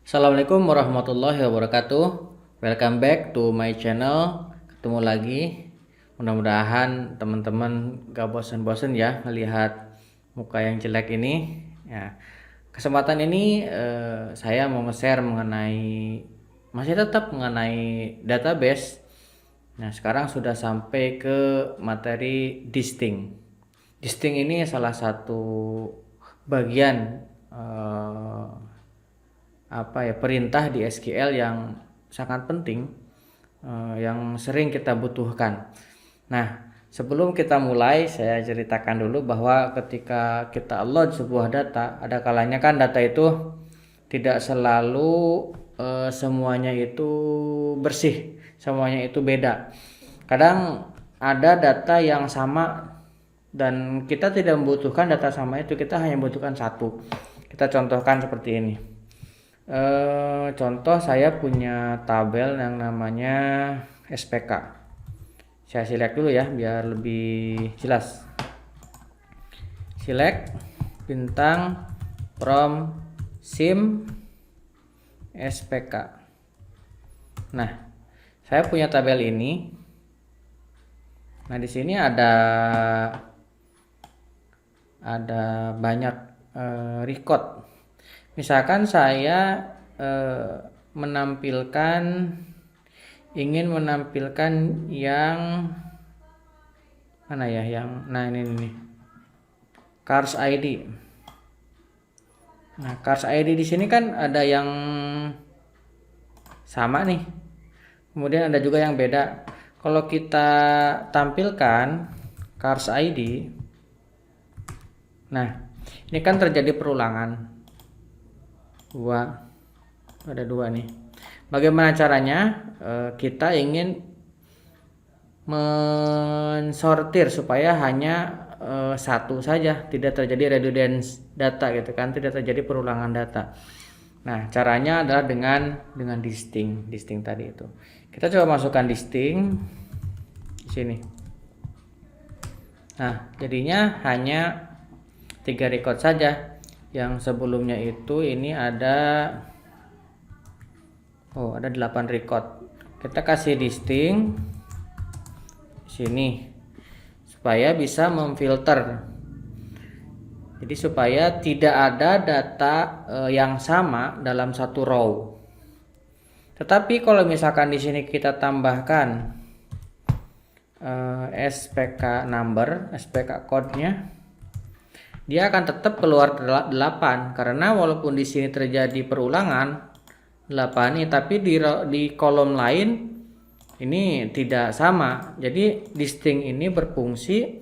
Assalamualaikum warahmatullahi wabarakatuh. Welcome back to my channel. Ketemu lagi. Mudah-mudahan teman-teman gak bosan-bosan ya melihat muka yang jelek ini. Ya, kesempatan ini saya mau nge-share masih tetap mengenai database. Nah, sekarang sudah sampai ke materi distinct. Distinct ini salah satu bagian perintah di SQL yang sangat penting, yang sering kita butuhkan. Nah, sebelum kita mulai, saya ceritakan dulu bahwa ketika kita upload sebuah data, ada kalanya kan data itu tidak selalu semuanya itu bersih, semuanya itu beda. Kadang ada data yang sama dan kita tidak membutuhkan data sama itu, kita hanya membutuhkan satu. Kita contohkan seperti ini. Contoh, saya punya tabel yang namanya SPK. Saya select dulu ya biar lebih jelas. Select bintang from sim SPK. Nah, saya punya tabel ini. Nah, di sini ada banyak record. Misalkan saya ingin menampilkan yang mana ya, ini cars ID. Nah, cars ID di sini kan ada yang sama nih, kemudian ada juga yang beda. Kalau kita tampilkan cars ID, nah ini kan terjadi perulangan. Ada dua nih. Bagaimana caranya? Kita ingin mensortir supaya hanya satu saja, tidak terjadi redundance data gitu kan, tidak terjadi perulangan data. Nah, caranya adalah dengan distinct tadi itu. Kita coba masukkan distinct di sini. Nah, jadinya hanya 3 record saja. Yang sebelumnya itu ini ada 8 record. Kita kasih distinct sini supaya bisa memfilter. Jadi supaya tidak ada data yang sama dalam satu row. Tetapi kalau misalkan di sini kita tambahkan SPK number, SPK code-nya, dia akan tetap keluar 8 karena walaupun di sini terjadi perulangan 8 ini, tapi di kolom lain ini tidak sama. Jadi distinct ini berfungsi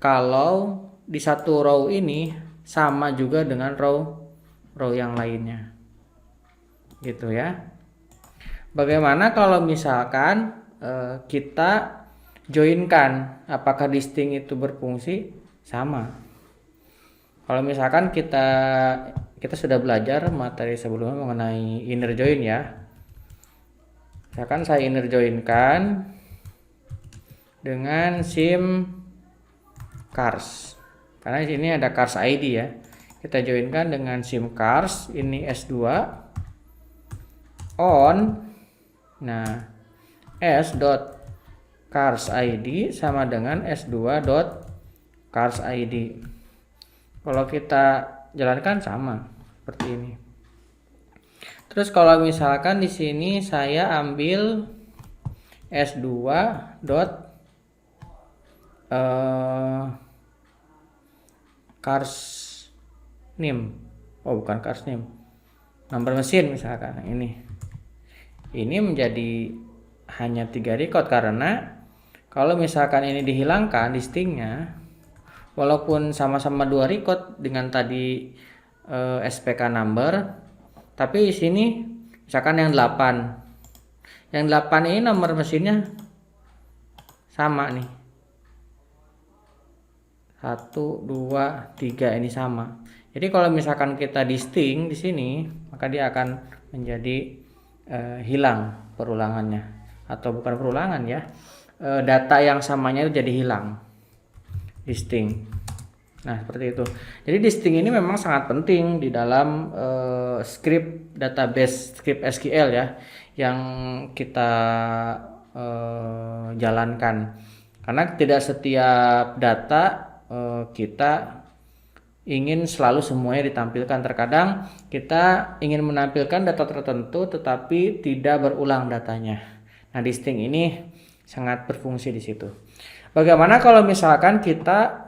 kalau di satu row ini sama juga dengan row yang lainnya. Gitu ya. Bagaimana kalau misalkan kita joinkan, apakah distinct itu berfungsi? Sama. Kalau misalkan kita sudah belajar materi sebelumnya mengenai inner join ya. Misalkan saya inner joinkan dengan sim cars. Karena di sini ada cars ID ya. Kita joinkan dengan sim cars, ini S2 on. Nah, s.cars ID sama dengan s2.cars ID. Kalau kita jalankan sama seperti ini. Terus kalau misalkan di sini saya ambil S2 cars name. Bukan cars name. Nomor mesin misalkan ini. Ini menjadi hanya 3 record karena kalau misalkan ini dihilangkan distinct-nya, walaupun sama-sama 2 record dengan tadi SPK number, tapi di sini misalkan yang 8. Yang 8 ini nomor mesinnya sama nih. 1 2 3 ini sama. Jadi kalau misalkan kita distinct di sini, maka dia akan menjadi hilang perulangannya, atau bukan perulangan ya. Data yang samanya itu jadi hilang. Distinct. Nah, seperti itu. Jadi distinct ini memang sangat penting di dalam script database, script SQL ya, yang kita jalankan. Karena tidak setiap data kita ingin selalu semuanya ditampilkan. Terkadang kita ingin menampilkan data tertentu tetapi tidak berulang datanya. Nah, distinct ini sangat berfungsi di situ. Bagaimana kalau misalkan kita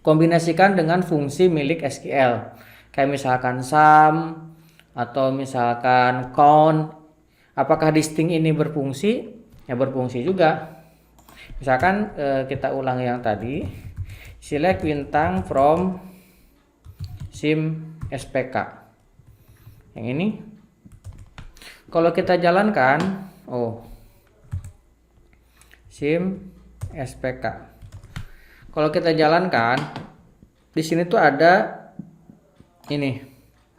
kombinasikan dengan fungsi milik SQL, kayak misalkan sum atau misalkan count? Apakah distinct ini berfungsi? Ya, berfungsi juga. Misalkan kita ulang yang tadi, select bintang from sim SPK. Yang ini, kalau kita jalankan, sim SPK. Kalau kita jalankan, di sini tuh ada ini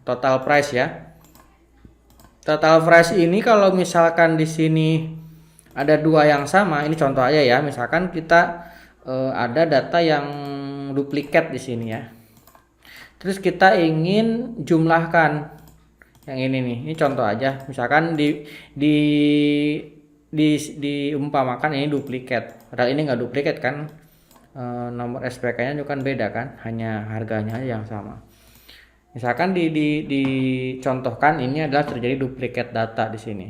total price ya. Total price ini kalau misalkan di sini ada dua yang sama, ini contoh aja ya. Misalkan kita ada data yang duplikat di sini ya. Terus kita ingin jumlahkan yang ini nih. Ini contoh aja. Misalkan diumpamakan ini duplikat. Padahal ini nggak duplikat kan. Nomor SPK-nya juga kan beda kan, hanya harganya aja yang sama. Misalkan dicontohkan ini adalah terjadi duplikat data di sini.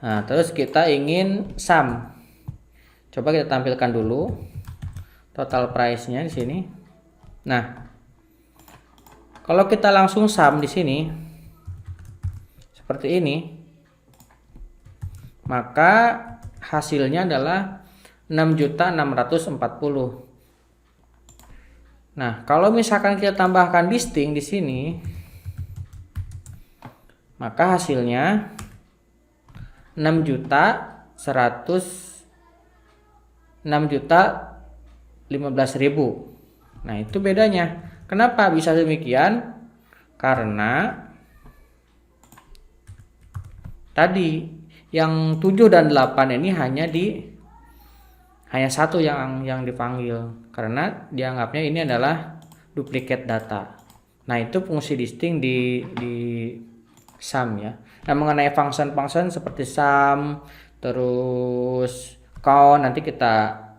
Nah, terus kita ingin sum. Coba kita tampilkan dulu total price-nya di sini. Nah, kalau kita langsung sum di sini seperti ini, maka hasilnya adalah 6.640. Nah, kalau misalkan kita tambahkan distinct di sini, maka hasilnya 6.15.000. Nah, itu bedanya. Kenapa bisa demikian? Karena tadi yang 7 dan 8 ini hanya satu yang dipanggil, karena dianggapnya ini adalah duplikat data. Nah, itu fungsi distinct di sum ya. Nah, mengenai function seperti sum terus count nanti kita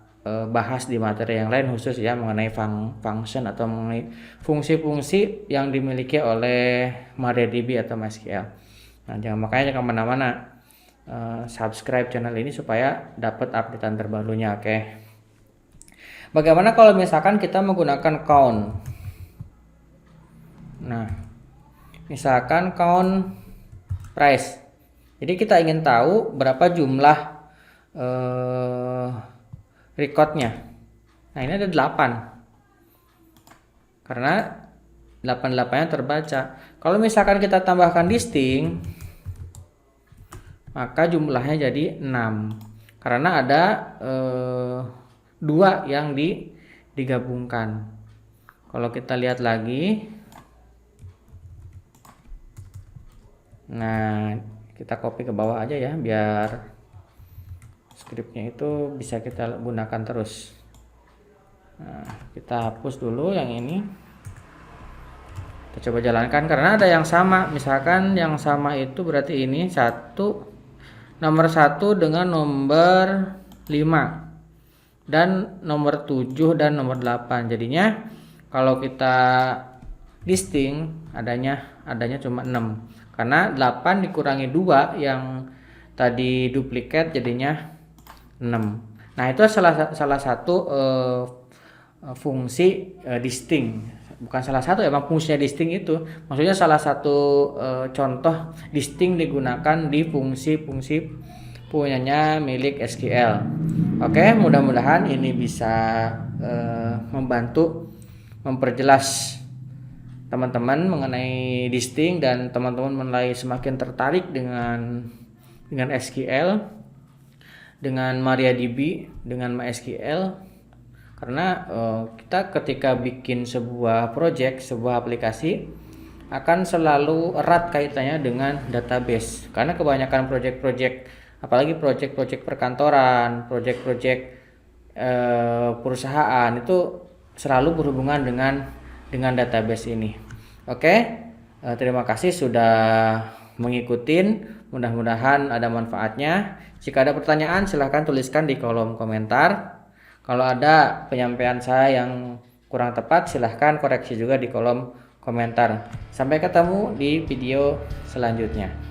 bahas di materi yang lain khusus ya, mengenai function atau mengenai fungsi-fungsi yang dimiliki oleh MariaDB atau MySQL. Nah, makanya jangan kemana-mana. Subscribe channel ini supaya dapat updatean terbarunya. Oke. Bagaimana kalau misalkan kita menggunakan count? Nah, misalkan count price. Jadi kita ingin tahu berapa jumlah recordnya. Nah, ini ada 8. Karena 88-nya terbaca. Kalau misalkan kita tambahkan distinct, maka jumlahnya jadi 6 karena ada 2 yang digabungkan. Kalau kita lihat lagi, nah kita copy ke bawah aja ya biar scriptnya itu bisa kita gunakan terus. Nah, kita hapus dulu yang ini, kita coba jalankan karena ada yang sama. Misalkan yang sama itu berarti ini nomor 1 dengan nomor 5 dan nomor 7 dan nomor 8. Jadinya kalau kita distinct adanya cuma 6 karena 8 dikurangi 2 yang tadi duplikat jadinya 6. Nah, itu salah satu fungsi distinct. Bukan salah satu, emang fungsinya distinct itu. Maksudnya salah satu contoh distinct digunakan di fungsi-fungsi punyanya milik SQL. Oke, mudah-mudahan ini bisa membantu memperjelas teman-teman mengenai distinct dan teman-teman mulai semakin tertarik dengan SQL, dengan MariaDB, dengan MySQL. Karena kita ketika bikin sebuah project, sebuah aplikasi akan selalu erat kaitannya dengan database. Karena kebanyakan project-project, apalagi project-project perkantoran, project-project perusahaan itu selalu berhubungan dengan database ini. Oke, terima kasih sudah mengikutin. Mudah-mudahan ada manfaatnya. Jika ada pertanyaan silahkan tuliskan di kolom komentar. Kalau ada penyampaian saya yang kurang tepat silahkan koreksi juga di kolom komentar. Sampai ketemu di video selanjutnya.